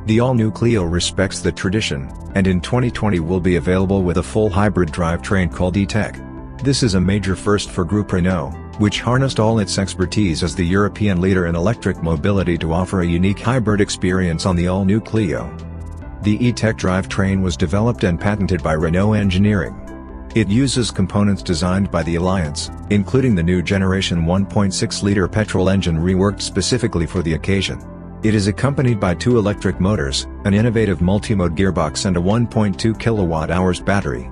The all-new Cleo respects the tradition, and in 2020 will be available with a full hybrid drivetrain called E-TECH. This is a major first for Group Renault, which harnessed all its expertise as the European leader in electric mobility to offer a unique hybrid experience on the all-new Clio. The E-TECH drivetrain was developed and patented by Renault Engineering. It uses components designed by the Alliance, including the new generation 1.6-liter petrol engine reworked specifically for the occasion. It is accompanied by 2 electric motors, an innovative multi-mode gearbox and a 1.2 kWh battery.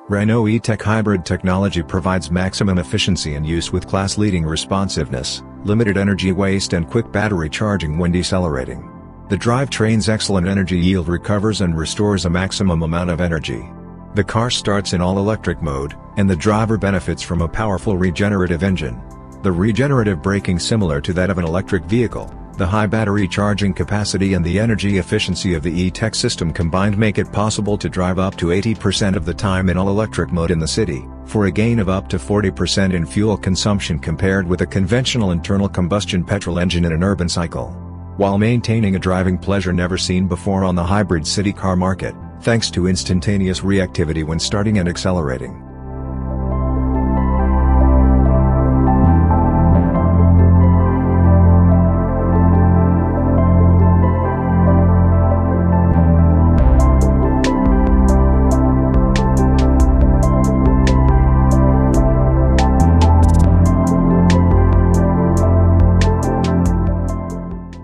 Renault E-TECH hybrid technology provides maximum efficiency and use with class-leading responsiveness, limited energy waste and quick battery charging when decelerating. The drivetrain's excellent energy yield recovers and restores a maximum amount of energy. The car starts in all-electric mode, and the driver benefits from a powerful regenerative engine. The regenerative braking similar to that of an electric vehicle, the high battery charging capacity and the energy efficiency of the E-TECH system combined make it possible to drive up to 80% of the time in all-electric mode in the city, for a gain of up to 40% in fuel consumption compared with a conventional internal combustion petrol engine in an urban cycle. While maintaining a driving pleasure never seen before on the hybrid city car market, thanks to instantaneous reactivity when starting and accelerating.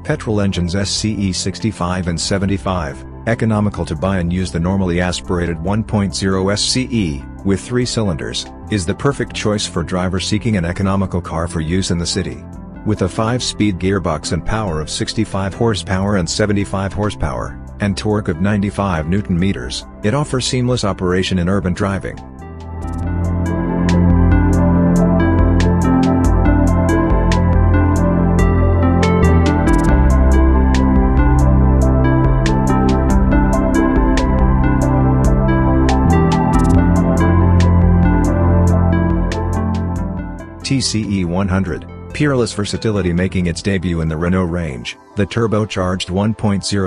Petrol engines SCE 65 and 75, economical to buy and use. The normally aspirated 1.0 SCE, with 3 cylinders, is the perfect choice for drivers seeking an economical car for use in the city. With a 5-speed gearbox and power of 65 horsepower and 75 horsepower, and torque of 95 Nm, it offers seamless operation in urban driving. TCE 100, peerless versatility making its debut in the Renault range. The turbocharged 1.0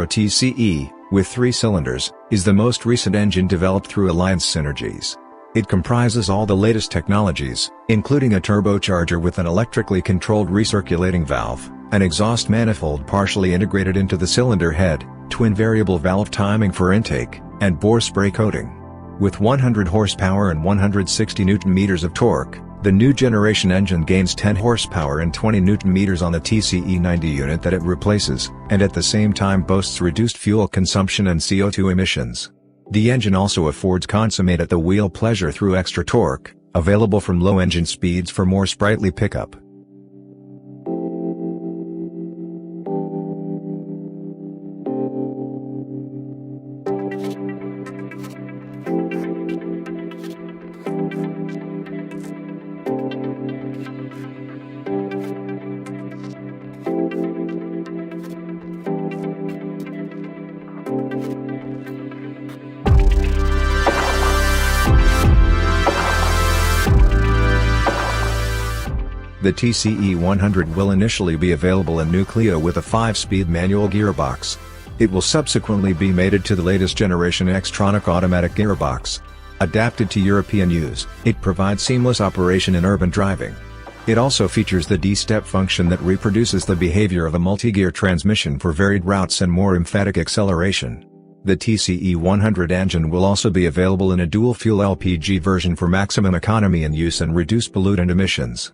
TCE, with 3 cylinders, is the most recent engine developed through Alliance synergies. It comprises all the latest technologies, including a turbocharger with an electrically controlled recirculating valve, an exhaust manifold partially integrated into the cylinder head, twin variable valve timing for intake, and bore spray coating. With 100 horsepower and 160 Nm of torque, the new generation engine gains 10 horsepower and 20 Nm on the TCE 90 unit that it replaces, and at the same time boasts reduced fuel consumption and CO2 emissions. The engine also affords consummate at the wheel pleasure through extra torque, available from low engine speeds for more sprightly pickup. The TCE 100 will initially be available in new Cleo with a 5-speed manual gearbox. It will subsequently be mated to the latest generation Xtronic automatic gearbox. Adapted to European use, it provides seamless operation in urban driving. It also features the D-step function that reproduces the behavior of a multi-gear transmission for varied routes and more emphatic acceleration. The TCE 100 engine will also be available in a dual-fuel LPG version for maximum economy in use and reduce pollutant emissions.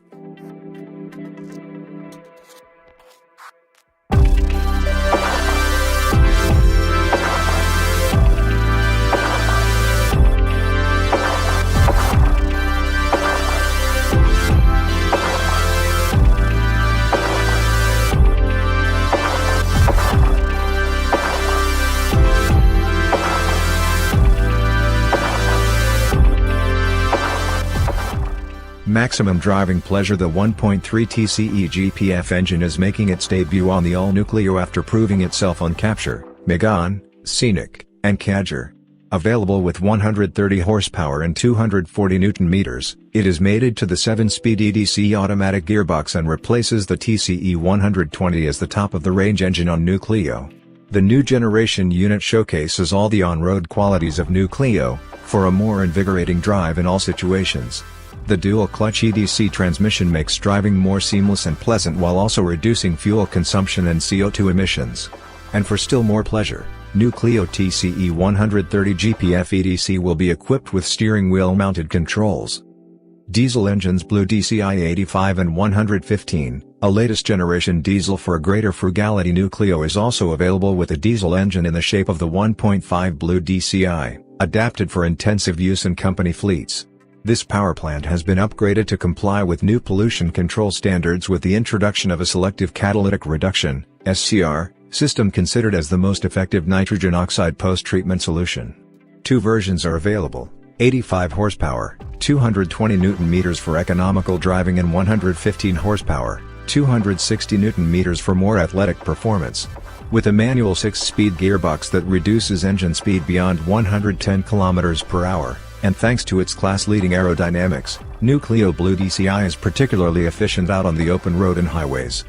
Maximum driving pleasure. The 1.3 TCE GPF engine is making its debut on the all-new Cleo after proving itself on Capture, Megane, Scenic, and Cadger. Available with 130 horsepower and 240 Nm, it is mated to the 7-speed EDC automatic gearbox and replaces the TCE 120 as the top-of-the-range engine on new Cleo. The new generation unit showcases all the on-road qualities of new Cleo, for a more invigorating drive in all situations. The dual-clutch EDC transmission makes driving more seamless and pleasant while also reducing fuel consumption and CO2 emissions. And for still more pleasure, new Cleo TCE 130 GPF EDC will be equipped with steering wheel mounted controls. Diesel engines. Blue DCI 85 and 115, a latest generation diesel for a greater frugality. New Cleo is also available with a diesel engine in the shape of the 1.5 Blue DCI, adapted for intensive use in company fleets. This power plant has been upgraded to comply with new pollution control standards with the introduction of a selective catalytic reduction (SCR) system considered as the most effective nitrogen oxide post-treatment solution. Two versions are available: 85 horsepower, 220 Nm for economical driving, and 115 horsepower, 260 Nm for more athletic performance. With a manual 6-speed gearbox that reduces engine speed beyond 110 km/h, and thanks to its class-leading aerodynamics, new Cleo Blue DCI is particularly efficient out on the open road and highways.